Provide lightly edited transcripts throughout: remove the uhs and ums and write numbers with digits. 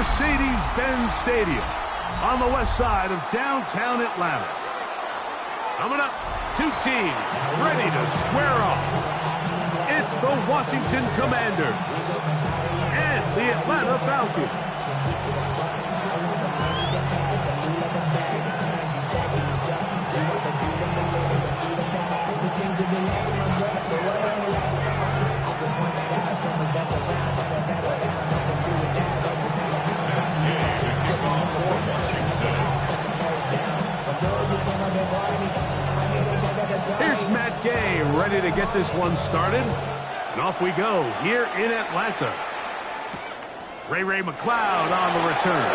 Mercedes-Benz Stadium on the west side of downtown Atlanta. Coming up, two teams ready to square off. It's the Washington Commanders and the Atlanta Falcons. Here's Matt Gay ready to get this one started. And off we go here in Atlanta. Ray McCloud on the return.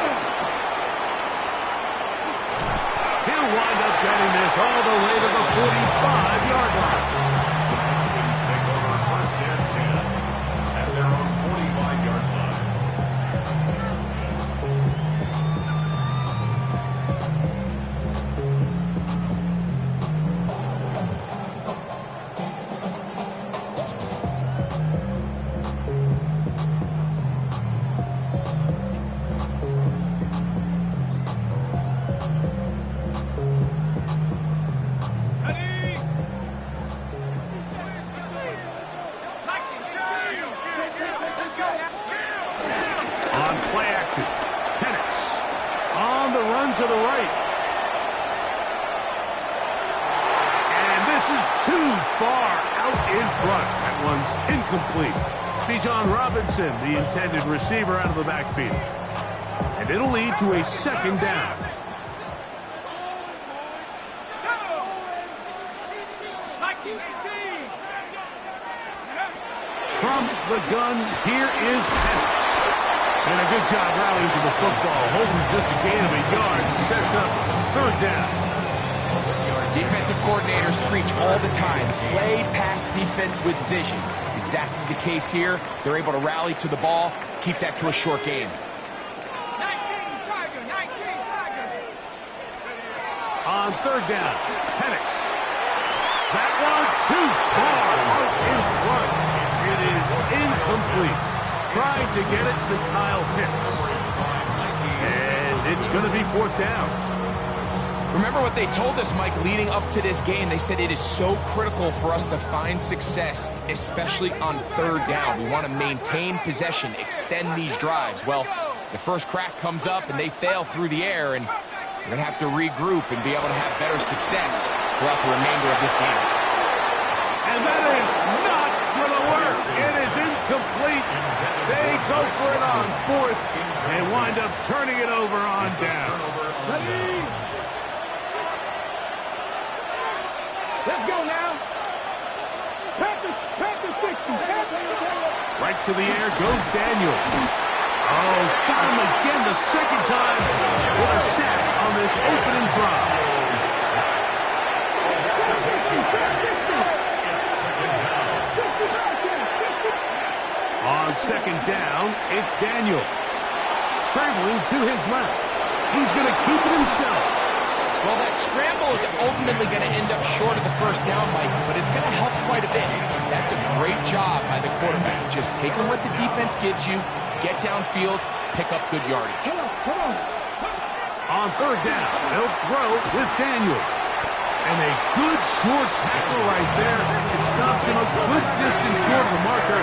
He'll wind up getting this all the way to the 45-yard line. The Falcons take over first and 10 at their own 45-yard line. To the right. And this is too far out in front. That one's incomplete. Bijan Robinson, the intended receiver, out of the backfield. And it'll lead to a second down. From the gun, here is Penix. And a good job rallying to the football, holding just a gain of a yard, and sets up third down. Defensive coordinators preach all the time, play pass defense with vision. It's exactly the case here. They're able to rally to the ball, keep that to a short game. 19 Tiger. On third down, Penix. That one too far out in front. It is incomplete. Trying to get it to Kyle Pitts. And it's going to be fourth down. Remember what they told us, Mike, leading up to this game. They said it is so critical for us to find success, especially on third down. We want to maintain possession, extend these drives. Well, the first crack comes up and they fail through the air, and we're going to have to regroup and be able to have better success throughout the remainder of this game. And that is not going to work. It is incomplete. They go for it on fourth and wind up turning it over on down. Let's go now. Panther 60. Right to the air goes Daniel. Oh, got him again the second time with a sack on this opening drive. On second down, it's Daniel. Scrambling to his left. He's going to keep it himself. Well, that scramble is ultimately going to end up short of the first down, Mike, but it's going to help quite a bit. That's a great job by the quarterback. Just taking what the defense gives you, get downfield, pick up good yardage. Come on. On third down, they'll throw with Daniels. And a good short tackle right there. It stops him a good distance short of the marker.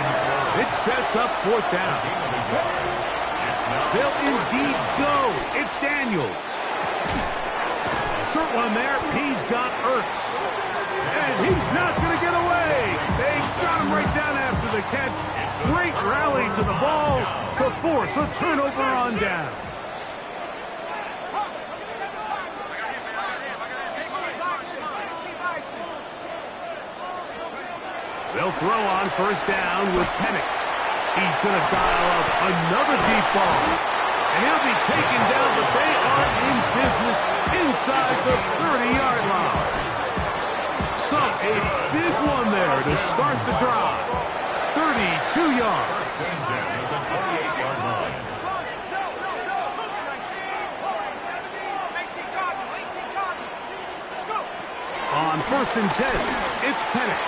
It sets up fourth down. They'll indeed go. It's Daniels. Short one there. He's got Ertz. And he's not going to get away. They've got him right down after the catch. Great rally to the ball to force a turnover on down. They'll throw on first down with Penix. He's going to dial up another deep ball. And he'll be taken down, but they are in business inside the 30-yard line. So a big one there to start the drive. 32 yards. On first and 10, it's Penix.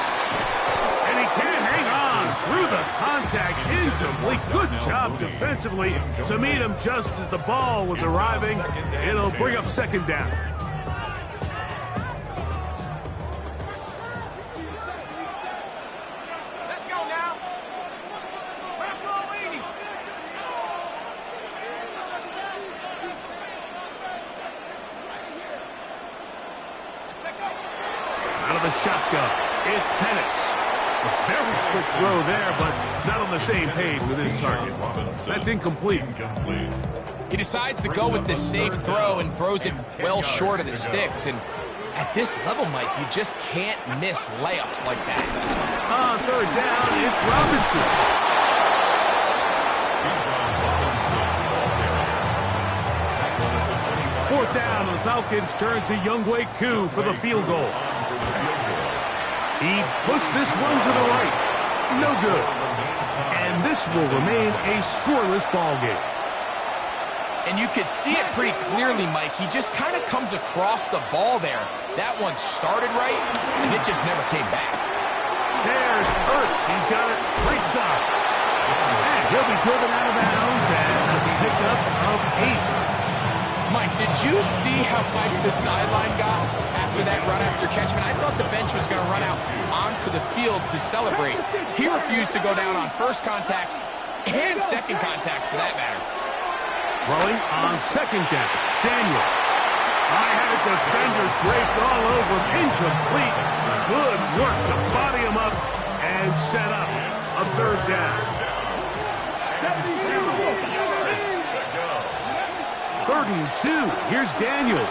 And he can't hang on. through the contact, incomplete. Good job defensively to meet him just as the ball was arriving. It'll bring up second down. Let's go now. Out of the shotgun, it's Penix. A very quick throw there, but not on the same page with his target. That's incomplete. He decides to go with the safe throw and throws it well short of the sticks. And at this level, Mike, you just can't miss layups like that. On third down, it's Robinson. Fourth down, the Falcons turn to wk4 for the field goal. He pushed this one to the right. No good. And this will remain a scoreless ball game. And you could see it pretty clearly, Mike. He just kind of comes across the ball there. That one started right, and it just never came back. There's Ertz. He's got it right side. And he'll be driven out of bounds, and that's a pickup of 8. Mike, did you see how Mike the sideline got after that run after catch? I thought the bench was going to run out onto the field to celebrate. He refused to go down on first contact and second contact, for that matter. Throwing on second down, Daniel. I had a defender draped all over him. Incomplete. Good work to body him up and set up a third down. 3rd and 2. Here's Daniels.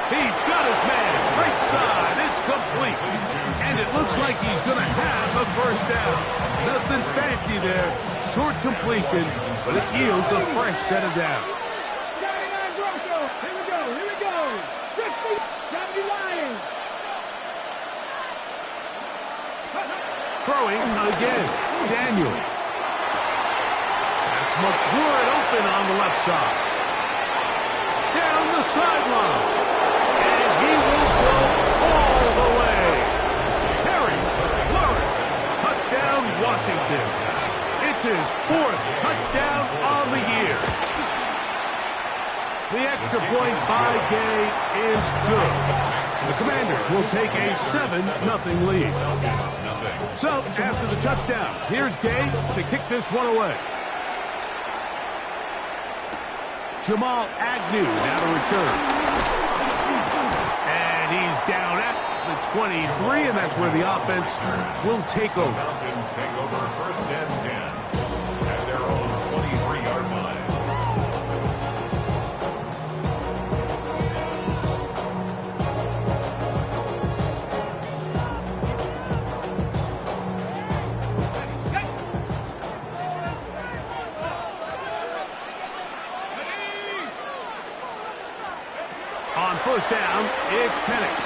He's got his man. Right side. It's complete. And it looks like he's going to have a first down. Nothing fancy there. Short completion, but it yields a fresh set of downs. Here we go. Throwing again. Daniel. That's McCord open on the left side. Down the sideline. And he will go all the way. Harry Flurry. Touchdown, Washington. It's his 4th touchdown on the year. The extra point by Gay is good. The Commanders will take a 7-0 lead. So, after the touchdown, here's Gay to kick this one away. Jamal Agnew now to return. And he's down at the 23, and that's where the offense will take over. Falcons take over 1st and 10 at their own 23-yard line. On 1st down, it's Penix.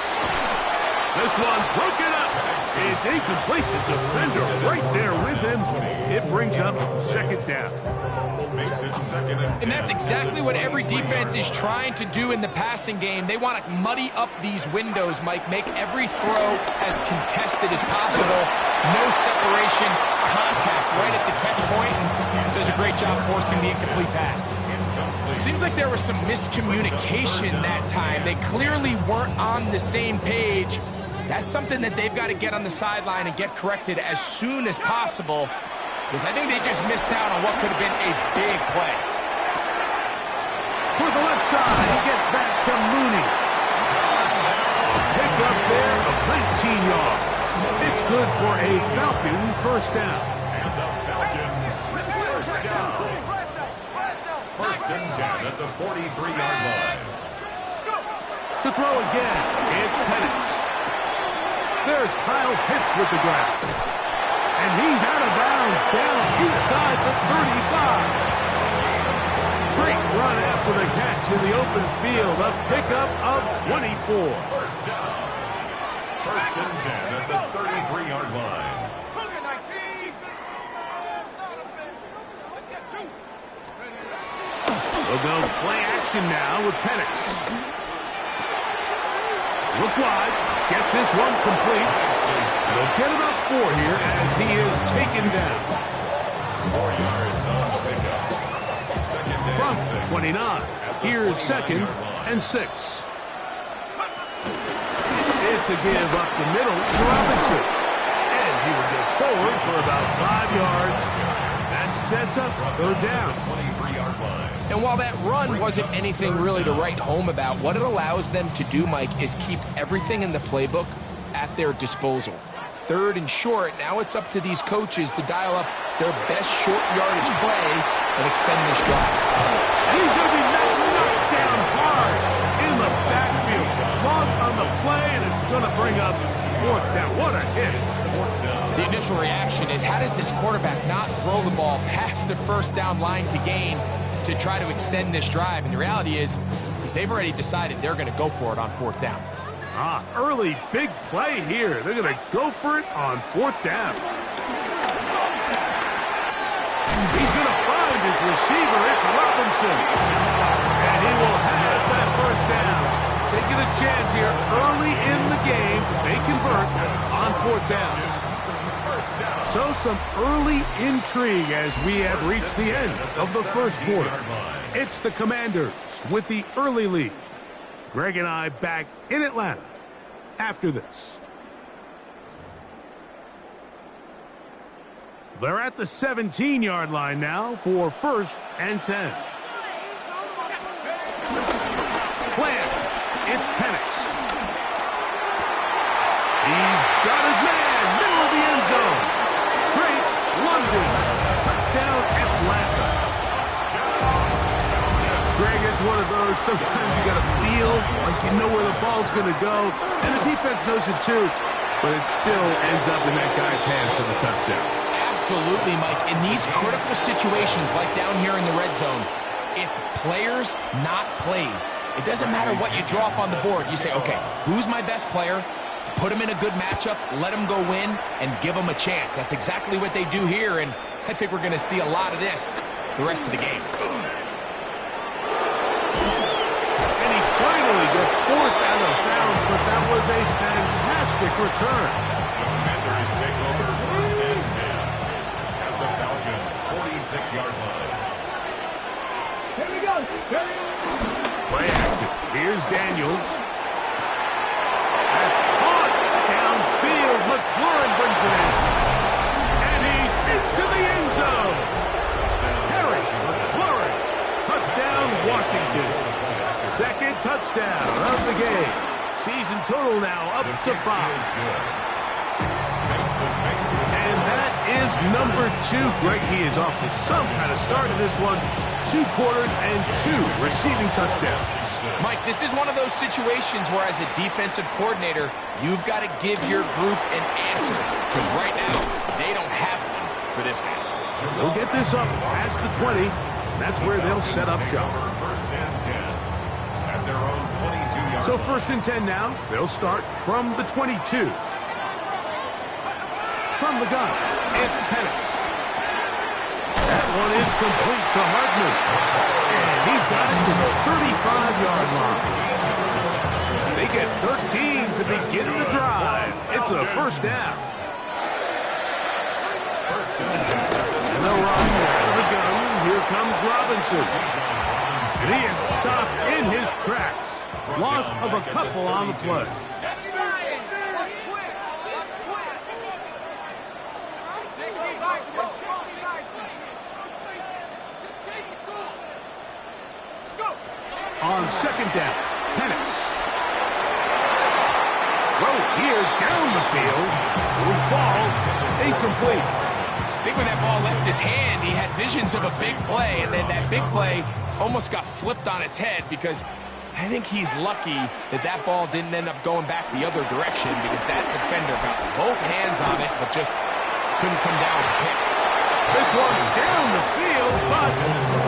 This one broken up. It's incomplete. The defender right there with him. It brings up 2nd down. Makes it 2nd And that's exactly what every defense is trying to do in the passing game. They want to muddy up these windows, Mike, make every throw as contested as possible. No separation, contact right at the catch point. Does a great job forcing the incomplete pass. It seems like there was some miscommunication that time. They clearly weren't on the same page. That's something that they've got to get on the sideline and get corrected as soon as possible, because I think they just missed out on what could have been a big play. For the left side, he gets back to Mooney. Pick up there of 19 yards. It's good for a Falcon 1st down. And the Falcons first down. 1st and 10 at the 43-yard line. To throw again, it's Penix. There's Kyle Pitts with the grab. And he's out of bounds down inside the 35. Great run after the catch in the open field. A pickup of 24. 1st down. 1st and 10 at the 33-yard line. We'll go play action now with Penix. Look wide. Get this one complete. They'll get about 4 here as he is taken down. 4 yards on the pickup. Second and From 6. 29, here's 2nd and 6. It's a give up the middle to Robinson. And he will get forward for about 5 yards. That sets up 3rd down. 23-yard line. And while that run wasn't anything really to write home about, what it allows them to do, Mike, is keep everything in the playbook at their disposal. 3rd and short, now it's up to these coaches to dial up their best short yardage play and extend this drive. And he's going to be knocked down hard in the backfield. Lost on the play, and it's going to bring up 4th down. What a hit. The initial reaction is, how does this quarterback not throw the ball past the 1st down line to gain to try to extend this drive? And the reality is they've already decided they're going to go for it on 4th down. Early big play here. They're going to go for it on 4th down. He's going to find his receiver. It's Robinson. And he will have that 1st down. Taking a chance here early in the game. They convert on 4th down. So some early intrigue as we have reached the end of the 1st quarter. It's the Commanders with the early lead. Greg and I back in Atlanta after this. They're at the 17-yard line now for 1st and 10. Plant. It's Penix. He's got his man, middle of the end zone. Great London. Touchdown Atlanta. Greg, it's one of those, sometimes you got to feel like you know where the ball's going to go, and the defense knows it too, but it still ends up in that guy's hands for the touchdown. Absolutely, Mike. In these critical situations, like down here in the red zone, it's players, not plays. It doesn't matter what you draw up on the board. You say, okay, who's my best player? Put him in a good matchup, let him go win, and give him a chance. That's exactly what they do here, and I think we're going to see a lot of this the rest of the game. And he finally gets forced out of bounds, but that was a fantastic return. The Commanders take over 1st and 10 at the Falcons' 46-yard line. Here we go. Here we go. Play action. Here's Daniels. That's caught downfield. McLaurin brings it in. And he's into the end zone. Harry McLaurin. Touchdown, Washington. 2nd touchdown of the game. Season total now up to 5. And that is number 2. Greg, he is off to some kind of start in this one. 2 quarters and 2 receiving touchdowns. Mike, this is one of those situations where as a defensive coordinator, you've got to give your group an answer. Because right now, they don't have one for this guy. They'll get this up past the 20. That's where they'll set up shop. 1st and 10 at their own 22-yard So 1st and 10 now. They'll start from the 22. From the gun, it's Penix. That one is complete to Hardman. And he's got it to the 35-yard line. They get 13 to begin the drive. It's a 1st down. And they'll run out of the gun. Here comes Robinson. And he is stopped in his tracks. Loss of a couple on the play. On 2nd down, Penix. Throw here down the field. Will fall. Incomplete. I think when that ball left his hand, he had visions of a big play, and then that big play almost got flipped on its head because I think he's lucky that that ball didn't end up going back the other direction because that defender got both hands on it but just couldn't come down with the pick. This one down the field, but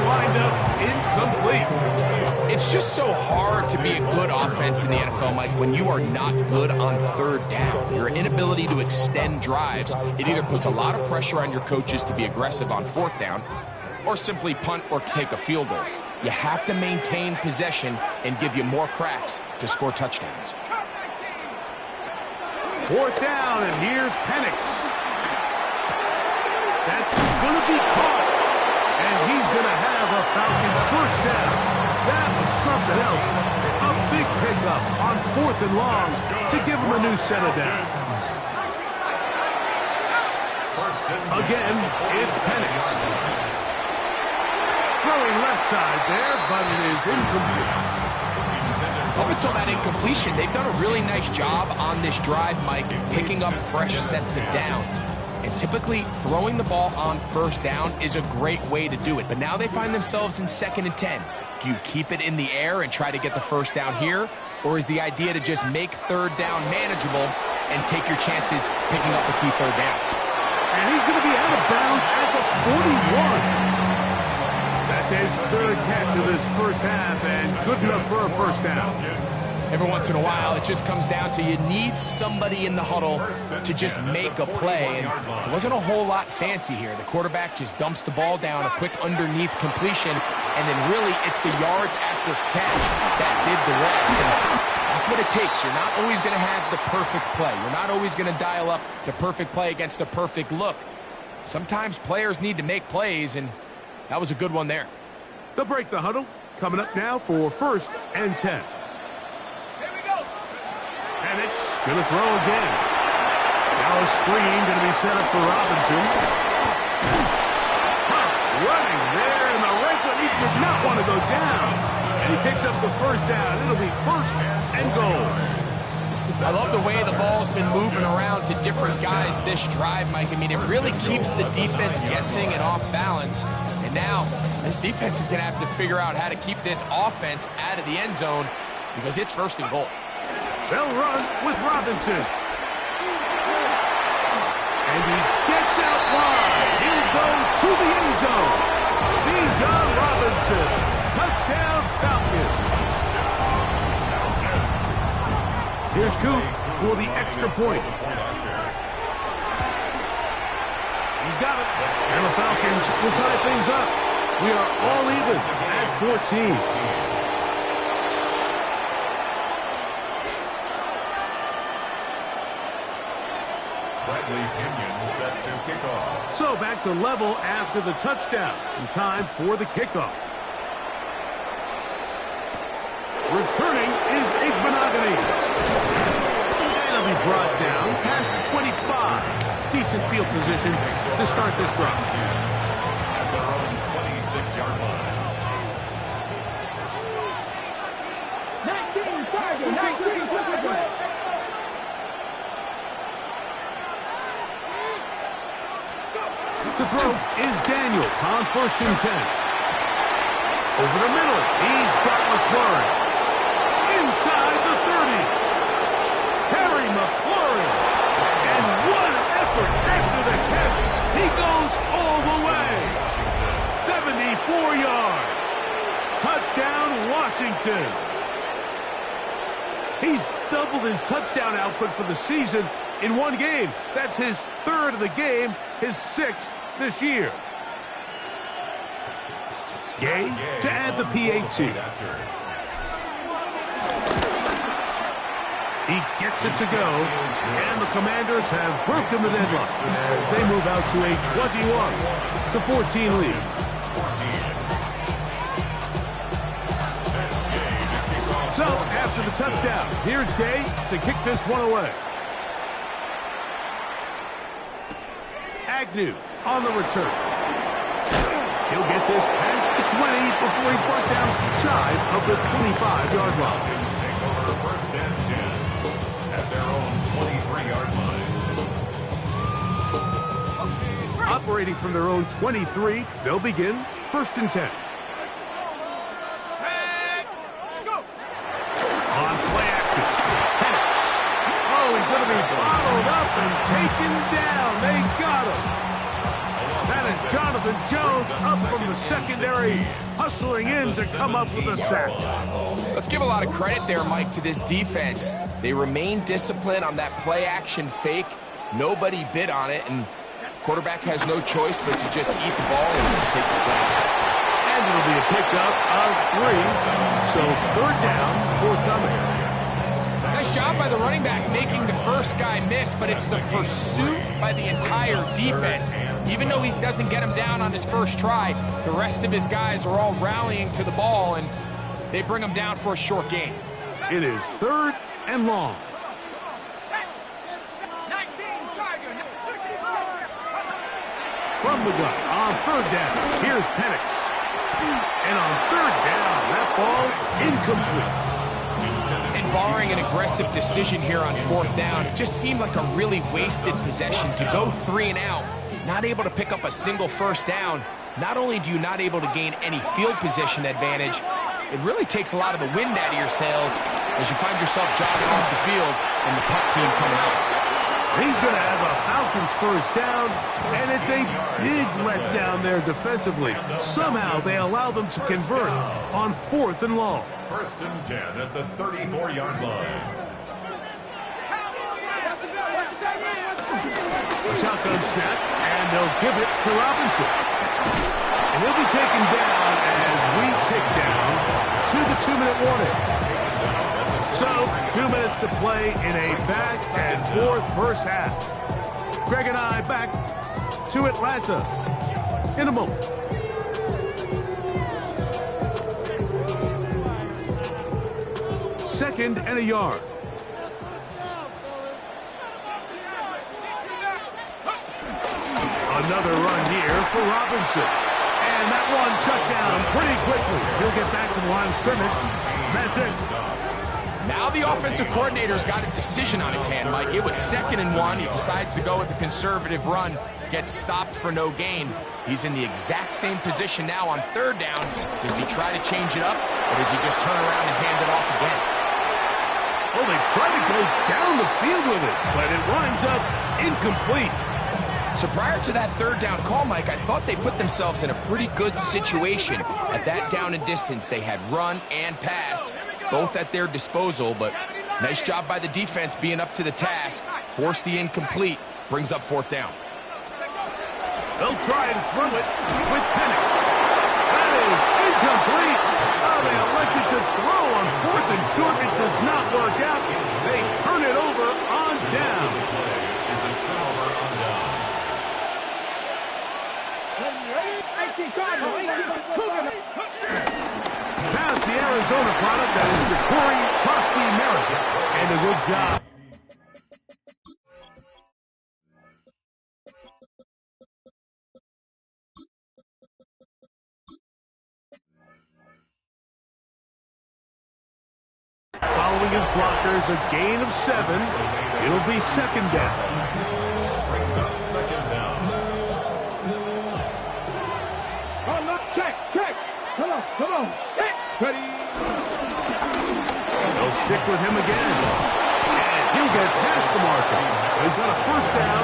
wind up incomplete. It's just so hard to be a good offense in the NFL, Mike, when you are not good on 3rd down. Your inability to extend drives, it either puts a lot of pressure on your coaches to be aggressive on 4th down or simply punt or take a field goal. You have to maintain possession and give you more cracks to score touchdowns. 4th down, and here's Penix. going to be caught. And he's going to have a Falcons first down. That was something else. A big pickup on 4th and long to give him a new set of downs. Again, it's Penix. Throwing left side there, but it is incomplete. Up until that incompletion, they've done a really nice job on this drive, Mike, picking up fresh sets of downs. And typically, throwing the ball on first down is a great way to do it. But now they find themselves in 2nd and 10. Do you keep it in the air and try to get the first down here? Or is the idea to just make 3rd down manageable and take your chances picking up the key 3rd down? And he's going to be out of bounds at the 41. That's his 3rd catch of this first half, and good enough for a first down. Every once in a while, it just comes down to you need somebody in the huddle to just make a play. And it wasn't a whole lot fancy here. The quarterback just dumps the ball down, a quick underneath completion, and then really it's the yards after catch that did the rest. And that's what it takes. You're not always going to have the perfect play. You're not always going to dial up the perfect play against the perfect look. Sometimes players need to make plays, and that was a good one there. They'll break the huddle. Coming up now for 1st and 10. And it's going to throw again. Now a screen going to be set up for Robinson. Running there in the red zone. He does not want to go down. And he picks up the first down. It'll be 1st and goal. I love the way the ball's been moving around to different guys this drive, Mike. I mean, it really keeps the defense guessing and off balance. And now this defense is going to have to figure out how to keep this offense out of the end zone because it's 1st and goal. They'll run with Robinson. And he gets out wide. He'll go to the end zone. Bijan Robinson. Touchdown Falcons. Here's Coop for the extra point. He's got it. And the Falcons will tie things up. We are all even at 14. Set to kick off. So back to level after the touchdown. And time for the kickoff. Returning is Igbenogany. And he'll be brought down past the 25. Decent field position to start this drive. At their own 26-yard line. 19 target. To throw is Daniels on 1st and 10. Over the middle, he's got McLaurin. Inside the 30. Terry McLaurin. And one effort after the catch. He goes all the way. 74 yards. Touchdown, Washington. He's doubled his touchdown output for the season in one game. That's his 3rd of the game, his 6th this year. Gay to add the PAT. He gets it to go, and the Commanders have broken the deadlock as they move out to a 21-14 lead. So, after the touchdown, here's Gay to kick this one away. Agnew on the return. He'll get this past the 20 before he's brought down shy of the 25-yard line. Take over 1st and 10 at their own 23-yard line. Operating from their own 23, they'll begin 1st and 10. On play action, Penix. Oh, he's going to be bottled up and taken down. They got him. That is Jonathan Jones up from the secondary, hustling in to come up with a sack. Let's give a lot of credit there, Mike, to this defense. They remain disciplined on that play action fake. Nobody bid on it, and quarterback has no choice but to just eat the ball and take the sack. And it'll be a pickup of 3, so 3rd down, forthcoming. Nice Nice job by the running back making the first guy miss, but it's the pursuit by the entire defense. Even though he doesn't get him down on his first try, the rest of his guys are all rallying to the ball, and they bring him down for a short gain. It is 3rd and long. From the gun on 3rd down, here's Penix. And on 3rd down, that ball incomplete. And barring an aggressive decision here on 4th down, it just seemed like a really wasted possession to go 3 and out, not able to pick up a single first down. Not only do you not able to gain any field position advantage, it really takes a lot of the wind out of your sails as you find yourself jogging off the field and the punt team coming out. He's going to have a Falcons first down, and it's a big letdown there defensively. Somehow they allow them to convert on 4th and long. 1st and 10 at the 34-yard line. A shotgun snap, and they'll give it to Robinson. And he'll be taken down as we tick down to the 2-minute warning. So, 2 minutes to play in a back-and-forth first half. Greg and I back to Atlanta in a moment. Second and a yard. Another run here for Robinson. And that one shut down pretty quickly. He'll get back to the line of scrimmage. That's it. Now the offensive coordinator's got a decision on his hand, Mike. It was 2nd and 1. He decides to go with the conservative run, gets stopped for no gain. He's in the exact same position now on 3rd down. Does he try to change it up, or does he just turn around and hand it off again? Well, they try to go down the field with it, but it winds up incomplete. So prior to that 3rd down call, Mike, I thought they put themselves in a pretty good situation. At that down and distance, they had run and pass, both at their disposal, but nice job by the defense being up to the task. Force the incomplete, brings up 4th down. They'll try and throw it with Penix. That is incomplete. Oh, they elected to throw on 4th and short. It does not work out. They turn it over on down. Now it's the Arizona product that is the Corey Krusty America. And a good job. Following his blockers, a gain of 7. It'll be 2nd down. Brings up 2nd down. Check. Come on. Ready. They'll stick with him again. And he'll get past the marker. So he's got a first down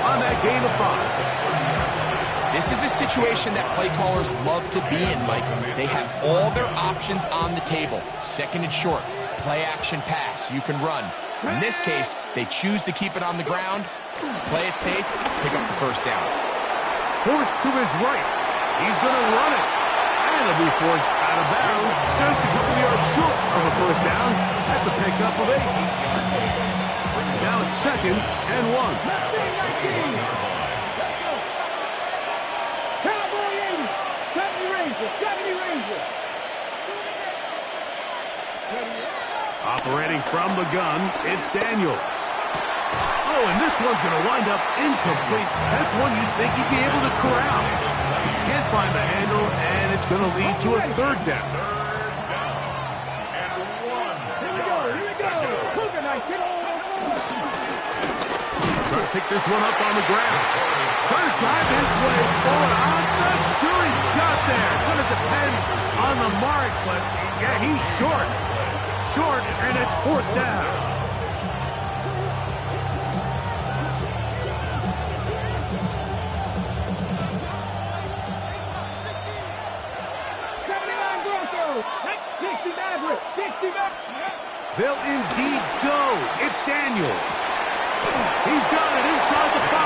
on that gain of 5. This is a situation that play callers love to be in, Mike. They have all their options on the table. 2nd and short, play action pass, you can run. In this case, they choose to keep it on the ground, play it safe, pick up the first down. Forced to his right. He's going to run it. And it'll be forced out of bounds just a couple yards short of a first down. That's a pickup of 8. Now it's 2nd and 1. Cowboy 80. 70 Ranger. Operating from the gun, it's Daniels. Oh, and this one's going to wind up incomplete. That's one you'd think he'd be able to corral. Can't find the handle, and it's going to lead to a 3rd down. Here we go. Cougar night. Trying to pick this one up on the ground. Trying to drive his way forward. I'm not sure he got there. Going to depend on the mark, but yeah, he's short. Short, and it's 4th down. They'll indeed go. It's Daniels. He's got it inside the 5.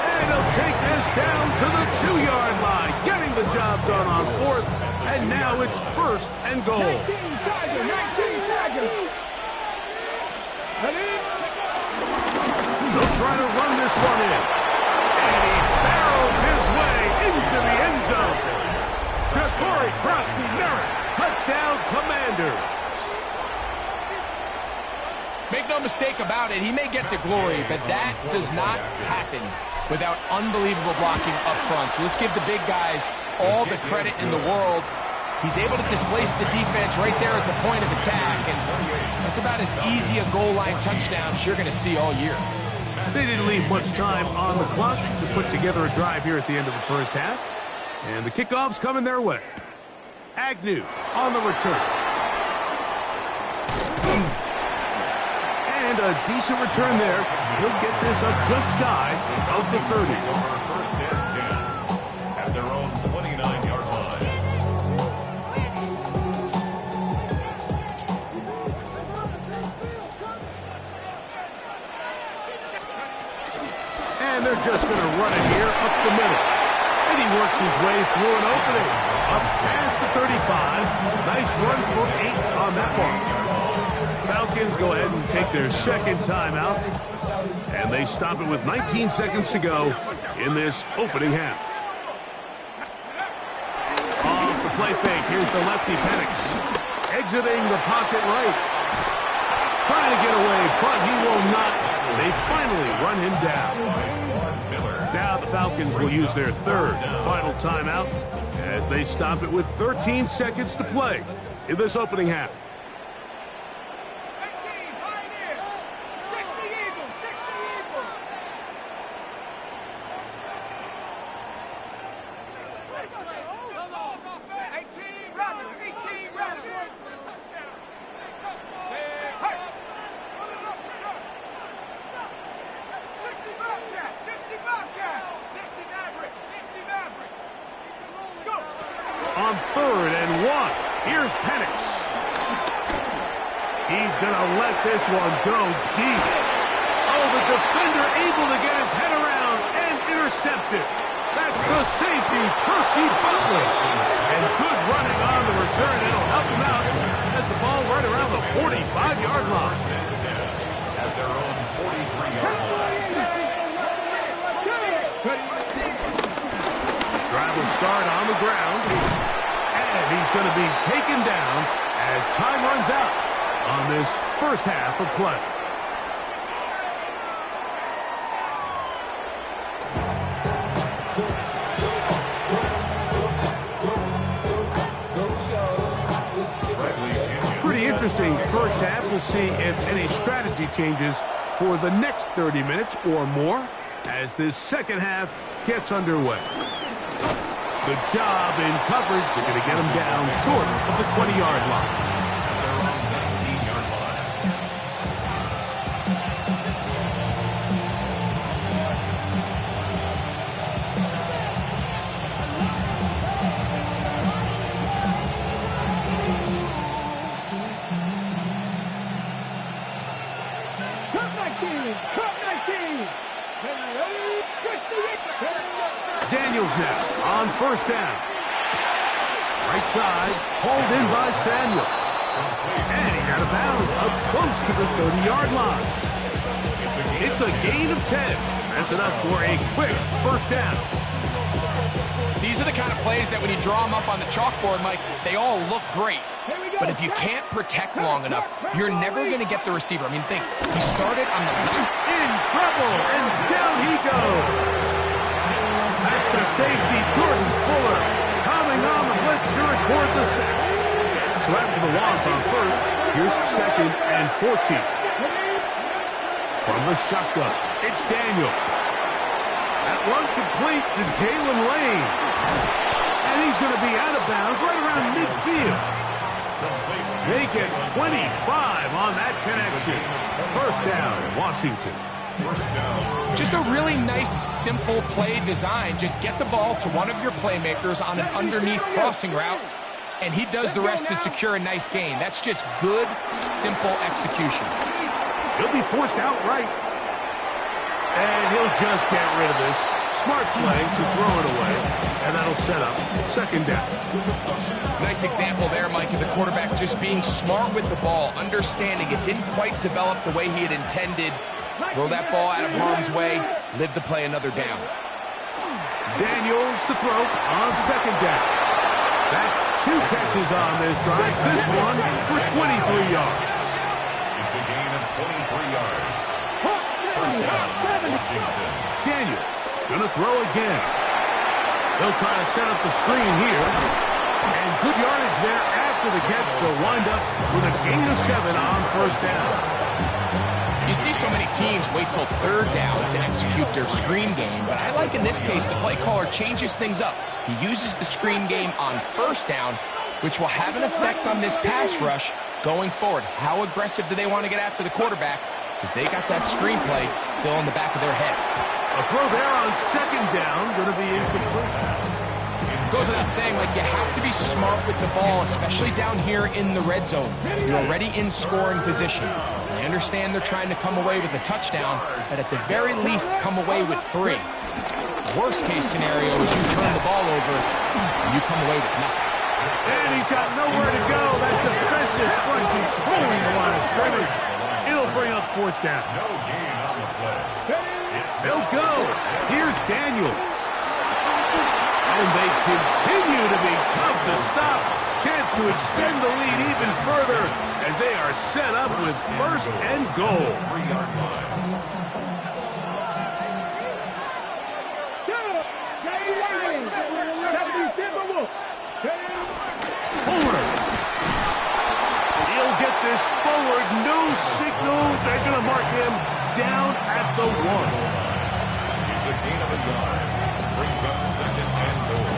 And he'll take this down to the 2-yard line, getting the job done on 4th. And now it's 1st and goal. 19 Tiger. They'll try to run this one in. And he barrels his way into the end zone. Ja'Cory Krosky-Merritt, touchdown Commanders. Make no mistake about it, he may get the glory, but that does not happen without unbelievable blocking up front. So let's give the big guys all the credit in the world. He's able to displace the defense right there at the point of attack, and that's about as easy a goal line touchdown as you're going to see all year. They didn't leave much time on the clock to put together a drive here at the end of the first half. And the kickoff's coming their way. Agnew on the return. And a decent return there. He'll get this up just shy of the 30. First and 10 at their own 29-yard line. And they're just going to run it here up the middle. And he works his way through an opening. Up past the 35. Nice run for 8 on that one. Falcons go ahead and take their second timeout. And they stop it with 19 seconds to go in this opening half. Off the play fake. Here's the lefty Penix. Exiting the pocket right. Trying to get away, but he will not. They finally run him down. Now the Falcons will use their third final timeout as they stop it with 13 seconds to play in this opening half. On 3rd and 1, here's Penix. He's going to let this one go deep. Oh, the defender able to get his head around and intercept it. That's the safety, Percy Butler. And good running on the return. It'll help him out as the ball right around the 45-yard line. At their own 43-yard line. Drive will start on the ground. And he's going to be taken down as time runs out on this first half of play. Pretty interesting first half. We'll see if any strategy changes for the next 30 minutes or more as this second half gets underway. Good job in coverage. They're going to get him down short of the 20-yard line. Their own 19-yard line. Daniels now on first down. Right side, hauled in by Samuel. And he's out of bounds up close to the 30-yard line. It's a gain of 10. That's enough for a quick first down. These are the kind of plays that when you draw them up on the chalkboard, Mike, they all look great. But if you can't protect long enough, you're never going to get the receiver. I mean, think, he started on the left. In trouble, and down he goes. That's the safety, Jordan Fuller, coming on the blitz to record the sack. So after the loss on first, here's 2nd and 14. From the shotgun, it's Daniel. That run complete to Jalen Lane. And he's going to be out of bounds right around midfield. Make it 25 on that connection. First down, Washington. Just a really nice, simple play design. Just get the ball to one of your playmakers on an underneath crossing route, and he does the rest to secure a nice gain. That's just good, simple execution. He'll be forced out right. And he'll just get rid of this. smart play to throw it away, and that'll set up second down. Nice example there, Mike, of the quarterback just being smart with the ball, understanding it didn't quite develop the way he had intended. Throw that ball out of harm's way, live to play another down. Daniels to throw on second down. That's 2 catches on this drive. This one for 23 yards. It's a gain of 23 yards. First down, Washington. Daniels gonna throw again. They'll try to set up the screen here. And good yardage there after the catch. They'll wind up with a gain of 7 on first down. You see so many teams wait till third down to execute their screen game, but I like in this case the play caller changes things up. He uses the screen game on first down, which will have an effect on this pass rush going forward. How aggressive do they want to get after the quarterback? Because they got that screen play still in the back of their head. A throw there on second down, going to be incomplete. Goes without saying, like, you have to be smart with the ball, especially down here in the red zone. You're already in scoring position. I understand they're trying to come away with a touchdown, but at the very least, come away with 3. Worst case scenario is you turn the ball over and you come away with nothing. And he's got nowhere to go. That defensive front controlling the line of scrimmage. It'll bring up fourth down. No gain on the play. They'll go. Here's Daniels. And they continue to be tough to stop. Chance to extend the lead even further as they are set up with first and goal. 3-yard line. Fuller. He'll get this forward. No signal. They're going to mark him down at the 1. It's a gain of a yard. Brings up second and goal.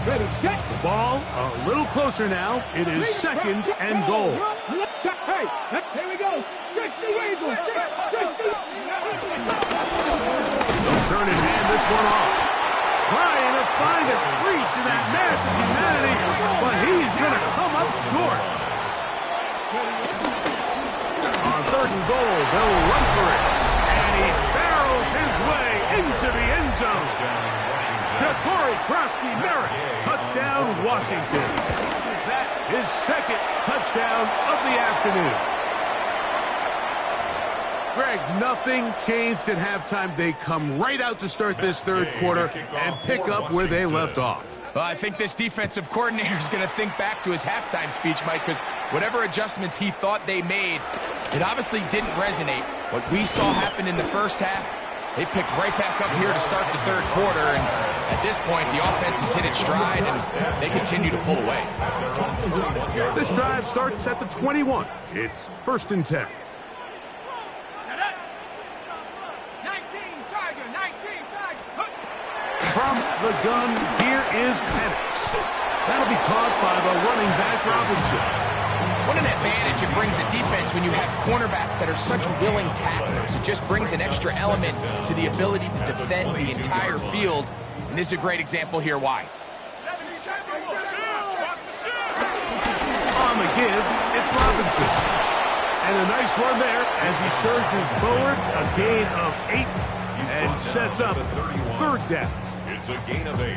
Ready, check. The ball a little closer now. It is second and goal. Hey, here we go. Stretch the eagle. They'll turn and hand this one off. Trying to find a crease in that mass of humanity, but he's going to come up short. On third and goal, they'll run for it. And he barrels his way into the end zone. Ja'Cory Krosky-Merritt, touchdown Washington. That is second touchdown of the afternoon. Greg, nothing changed at halftime. They come right out to start this third quarter and pick up where they left off. Well, I think this defensive coordinator is going to think back to his halftime speech, Mike, because whatever adjustments he thought they made, it obviously didn't resonate. What we saw happen in the first half, they picked right back up here to start the third quarter, and at this point, the offense has hit its stride, and they continue to pull away. This drive starts at the 21. It's first and 10. From the gun, here is Penix. That'll be caught by the running back, Robinson. What an advantage it brings a defense when you have cornerbacks that are such willing tacklers. It just brings an extra element to the ability to defend the entire field. And this is a great example here why. On the give, it's Robinson. And a nice run there as he surges forward, a gain of 8, and sets up third down. It's a gain of 8.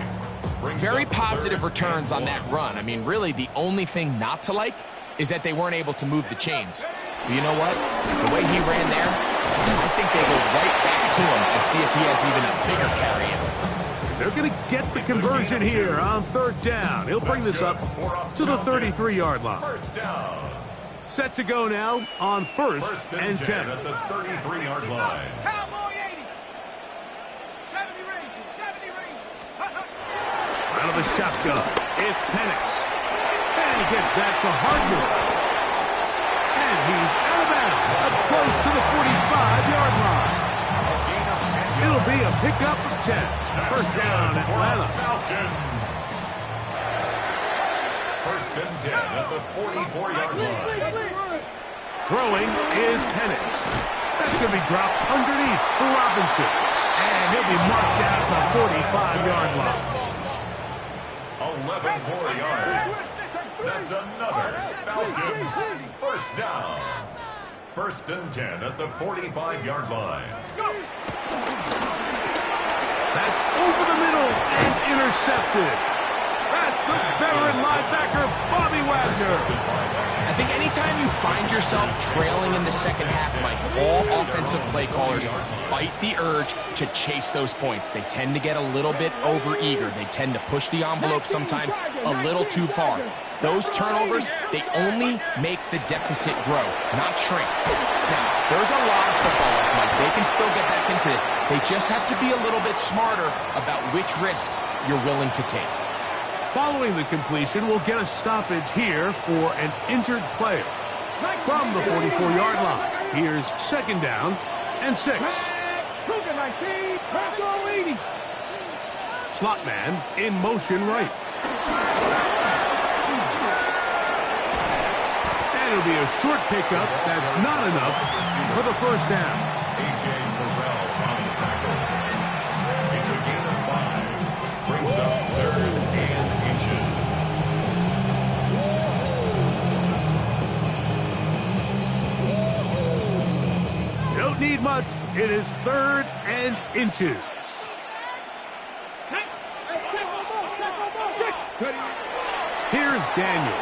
Very positive returns on that run. I mean, really, the only thing not to like is that they weren't able to move the chains. But you know what? The way he ran there, I think they go right back to him and see if he has even a bigger carry in him. They're going to get the conversion here on third down. He'll bring this up to the 33-yard line. First down. Set to go now on first and 10. At the 33-yard line. Cowboy 80. 70 ranges, 70 ranges. Out of the shotgun, it's Penix. And he gets that to Hardman. And he's out of bounds, up close to the 45-yard line. It'll be a pickup of 10. First down, Atlanta. Falcons. First and 10 at the 44-yard line. Throwing is Penix. That's going to be dropped underneath for Robinson. And he'll be marked down at the 45-yard line. 11 more yards. That's another Falcons first down. First and 10 at the 45-yard line. That's over the middle and intercepted. That's the veteran linebacker, Bobby Wagner. I think anytime you find yourself trailing in the second half, Mike, all offensive play callers fight the urge to chase those points. They tend to get a little bit overeager. They tend to push the envelope sometimes a little too far. Those turnovers, they only make the deficit grow, not shrink. Now, there's a lot of football left, Mike. They can still get back into this. They just have to be a little bit smarter about which risks you're willing to take. Following the completion, we'll get a stoppage here for an injured player. From the 44-yard line, here's second down and 6. Slot man in motion right. And it'll be a short pickup. That's not enough for the first down. A.J. Terrell on the tackle. It's a gain of 5. Brings up 3rd and inches. Don't need much. It is 3rd and inches. Here's Daniel.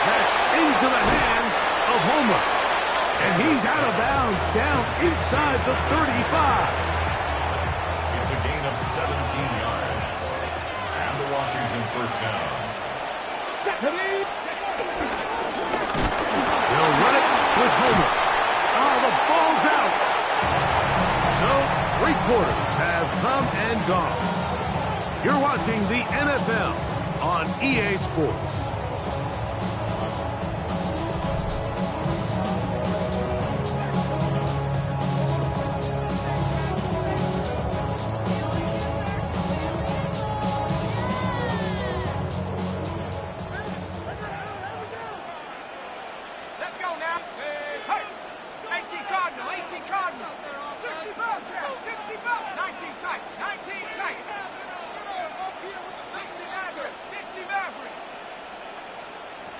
That's into the hands of Homer. And he's out of bounds down inside the 35. It's a gain of 17 yards. And the Washington first down. They'll run it with Homer. Oh, the ball's out. So, 3 quarters have come and gone. You're watching the NFL on EA Sports. Let's go now. Hey, 18 Cardinal, 18 Cardinal. 65, 65, 19 tight, 19 tight. 60 Maverick.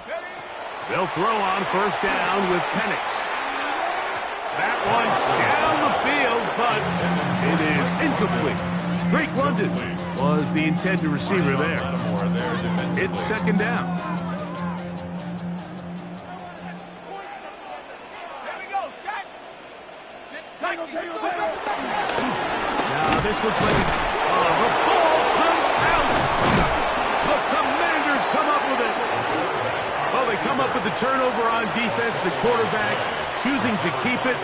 Steady. They'll throw on first down with Penix. That one's down the field, but it is incomplete. Drake London was the intended receiver there. It's second down. There we go, shot. Sit tight. Now this looks like the ball comes out. The Commanders come up with it. Well, they come up with the turnover on defense. The quarterback choosing to keep it,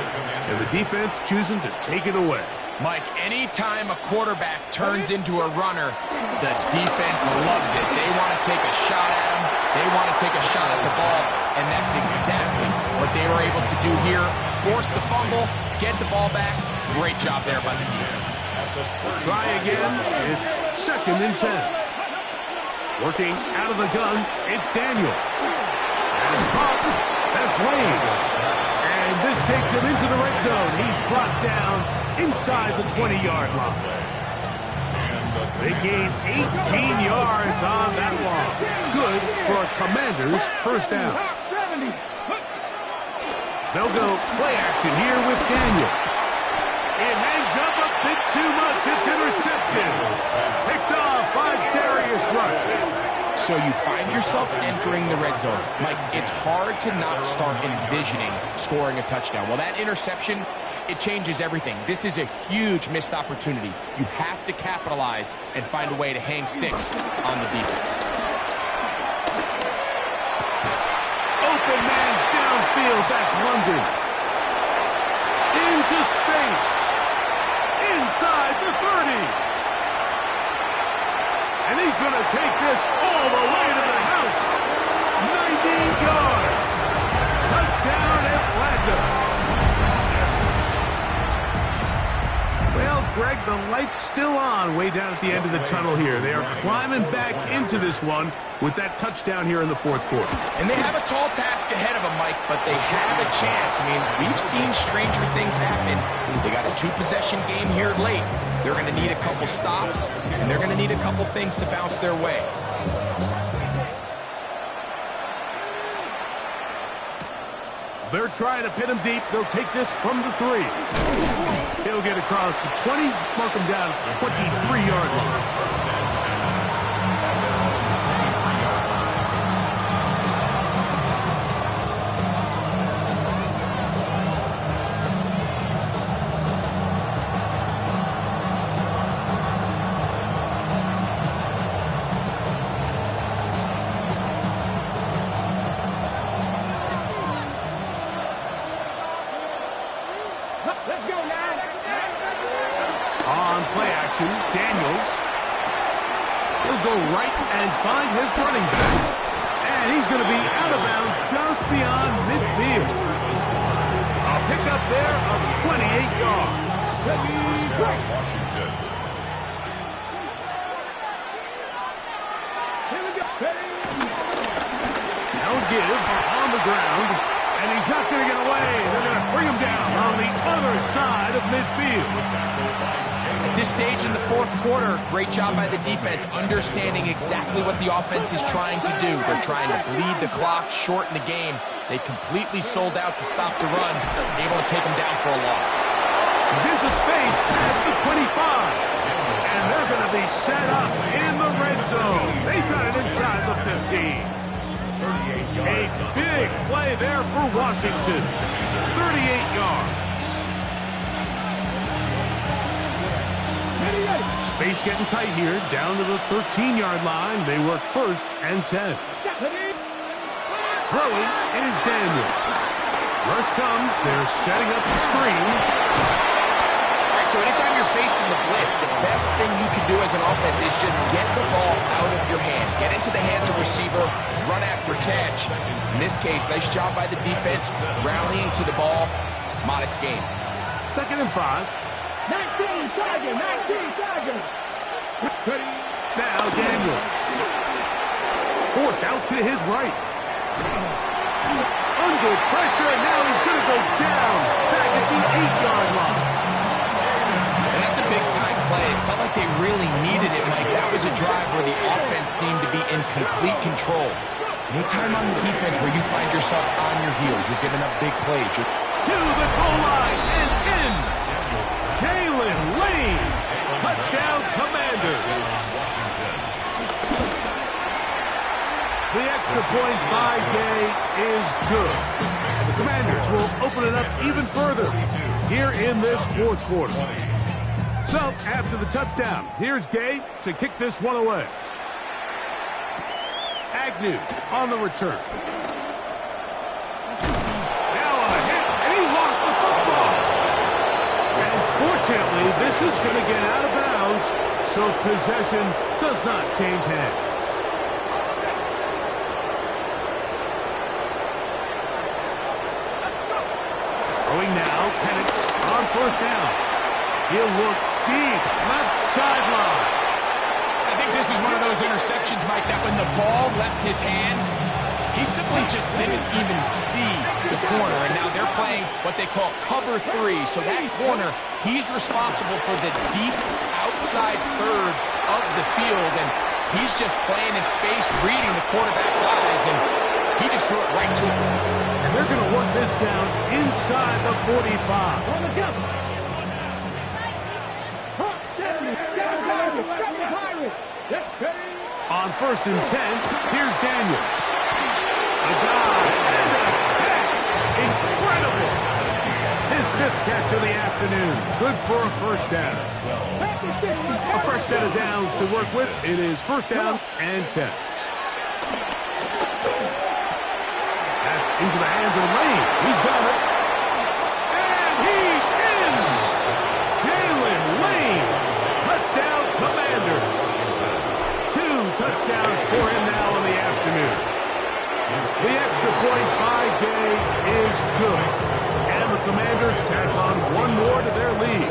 and the defense choosing to take it away. Mike, anytime a quarterback turns into a runner, the defense loves it. They want to take a shot at him. They want to take a shot at the ball, and that's exactly what they were able to do here. Force the fumble, get the ball back. Great job there by the defense. Try again. It's second and 10. Working out of the gun, it's Daniel. That's caught. That's Wade. And this takes him into the red zone. He's brought down inside the 20-yard line. They gain 18 yards on that long. Good for a Commanders first down. They'll go play action here with Daniel. It hangs up a bit too much. It's intercepted. Picked off by Darius Rush. So you find yourself entering the red zone. Mike, it's hard to not start envisioning scoring a touchdown. Well, that interception, it changes everything. This is a huge missed opportunity. You have to capitalize and find a way to hang 6 on the defense. Open man downfield. That's London. Into space. Inside the 30. And he's going to take this all the way to the house. 90 yards. Touchdown, Atlanta. Well, Greg, the light's still on way down at the end of the tunnel here. They are climbing back into this one with that touchdown here in the fourth quarter. And they have a tall task ahead of them, Mike, but they have a chance. I mean, we've seen stranger things happen. They got a 2-possession game here late. They're going to need a couple stops, and they're going to need a couple things to bounce their way. They're trying to pin him deep. They'll take this from the 3. He'll get across the 20, mark him down at the 23-yard line. On play action, Daniels. He'll go right and find his running back. And he's going to be out of bounds just beyond midfield. A pickup there of 28 yards. Washington. Now give on the ground. And he's not going to get away. They're going to bring him down on the other side of midfield. At this stage in the fourth quarter, great job by the defense, understanding exactly what the offense is trying to do. They're trying to bleed the clock, shorten the game. They completely sold out to stop the run, able to take him down for a loss. He's into space past the 25. And they're going to be set up in the red zone. They've got it inside the 15. A big play there for Washington. 38 yards. Space getting tight here, down to the 13-yard line. They work 1st and 10. Throwing is Daniel. Rush comes. They're setting up the screen. All right, so anytime you're facing the blitz, the best thing you can do as an offense is just get the ball out of your hand. Get into the hands of receiver, run after catch. In this case, nice job by the defense, rallying to the ball. Modest gain. 2nd and 5. 19, Tiger, 19, Tiger. Now Daniels. Forced out to his right. Under pressure, and now he's going to go down. Back at the 8-yard line. And that's a big-time play. It felt like they really needed it, Mike. That was a drive where the offense seemed to be in complete control. Anytime on the defense where you find yourself on your heels, you're giving up big plays. To the goal line and in. Jalen Lane. Touchdown, Commanders. The extra point by Gay is good. And the Commanders will open it up even further here in this fourth quarter. So, after the touchdown, here's Gay to kick this one away. Agnew on the return. Now a hit, and he lost the football. And fortunately, this is going to get out of bounds, so possession does not change hands. Throwing now, Penix on 1st down. He'll look deep, left sideline. I think this is one of those interceptions, Mike, that when the ball left his hand, he simply just didn't even see the corner. And now they're playing what they call cover 3. So that corner, he's responsible for the deep outside third of the field. And he's just playing in space, reading the quarterback's eyes, and he just threw it right to him. And they're going to work this down inside the 45. On 1st and 10, here's Daniel. A dive and a catch. Incredible. His 5th catch of the afternoon. Good for a 1st down. A fresh set of downs to work with. It is 1st down and 10. That's into the hands of Lane. He's got it. And he's in. Jalen Lane. Touchdown, Commanders. 2 touchdowns for him now in the afternoon. The extra point by Gay is good. And the Commanders tack on one more to their lead.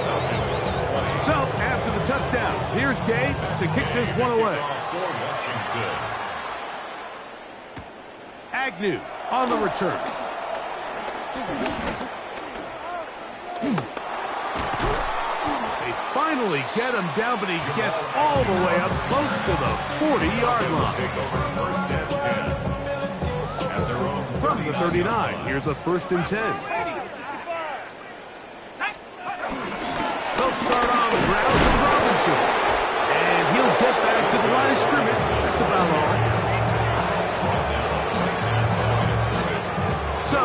So, after the touchdown, here's Gay to kick this one away. Agnew on the return. They finally get him down, but he gets all the way up close to the 40-yard line. from the 39. Here's a 1st and 10. They'll start on the ground with Robinson. And he'll get back to the line of scrimmage. That's about all. So,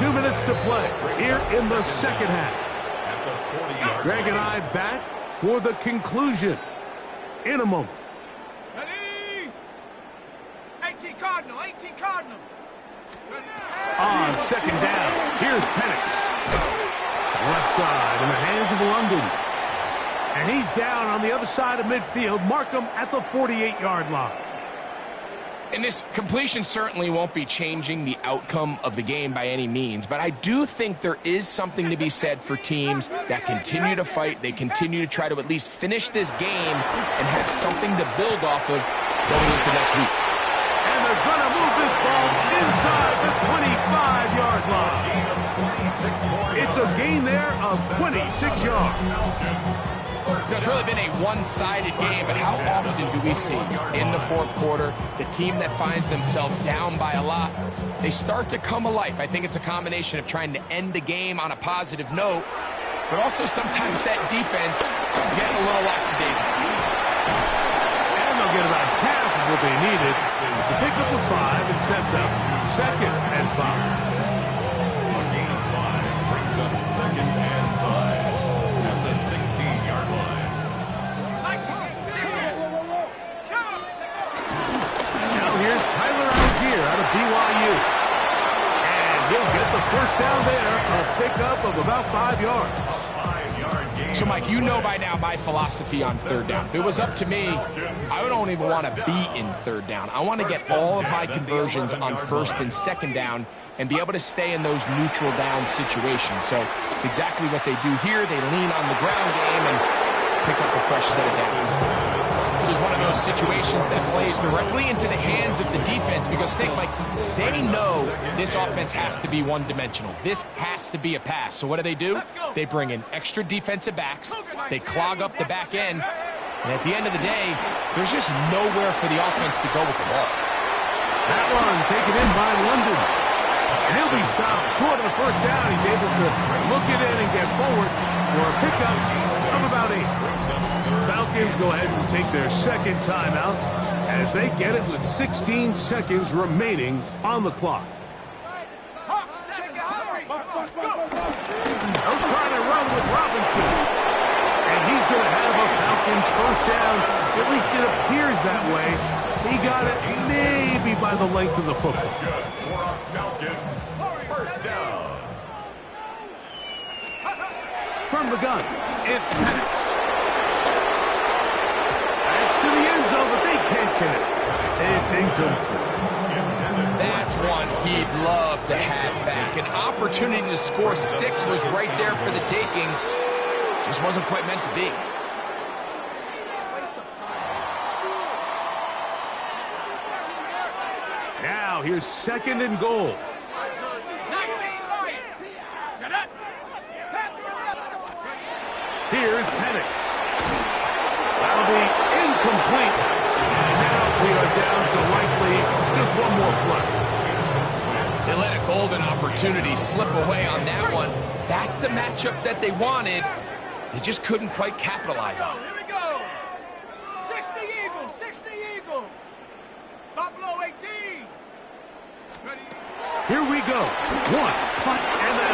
2 minutes to play here in the second half. Greg and I back for the conclusion in a moment. Ready? 18 Cardinal, 18 Cardinal. On 2nd down, here's Penix. Left side in the hands of London. And he's down on the other side of midfield. Mark him at the 48-yard line. And this completion certainly won't be changing the outcome of the game by any means, but I do think there is something to be said for teams that continue to fight. They continue to try to at least finish this game and have something to build off of going into next week. And they're going to move this ball inside the 25-yard line. It's a gain there of 26 yards. It's really been a one-sided game, but how often do we see in the fourth quarter the team that finds themselves down by a lot, they start to come alive. I think it's a combination of trying to end the game on a positive note, but also sometimes that defense getting a little lackadaisical. And they'll get about half of what they needed to pick up the 5 and sets up 2nd and 5. A gain of 5 brings up 2nd and 5 at the 16-yard line. Now here's Tyler Algier out of BYU. And he'll get the 1st down there, a pickup of about 5 yards. So, Mike, you know by now my philosophy on 3rd down. If it was up to me, I don't even want to be in 3rd down. I want to get all of my conversions on 1st and 2nd down and be able to stay in those neutral down situations. So it's exactly what they do here. They lean on the ground game and pick up a fresh set of downs. This is one of those situations that plays directly into the hands of the defense because think, like, they know this offense has to be one-dimensional. This has to be a pass. So what do? They bring in extra defensive backs. They clog up the back end. And at the end of the day, there's just nowhere for the offense to go with the ball. That run taken in by London. And he'll be stopped short of the 1st down. He's able to look it in and get forward for a pickup of about 8. Falcons go ahead and take their 2nd timeout as they get it with 16 seconds remaining on the clock. They'll try to run with Robinson. And he's going to have a Falcons 1st down. At least it appears that way. He got it maybe by the length of the football. Falcons, 1st down. From the gun, it's Penix. It's to the end zone, but they can't connect. It's incomplete. That's one he'd love to have back. An opportunity to score 6 was right there for the taking. Just wasn't quite meant to be. Now here's 2nd and goal. Here's Penix. That'll be incomplete. And now we are down to likely just one more play. They let a golden opportunity slip away on that one. That's the matchup that they wanted. They just couldn't quite capitalize on it. Here we go. 60 Eagles, 60 Eagles. Buffalo 18. Ready? Here we go. 1, punt, and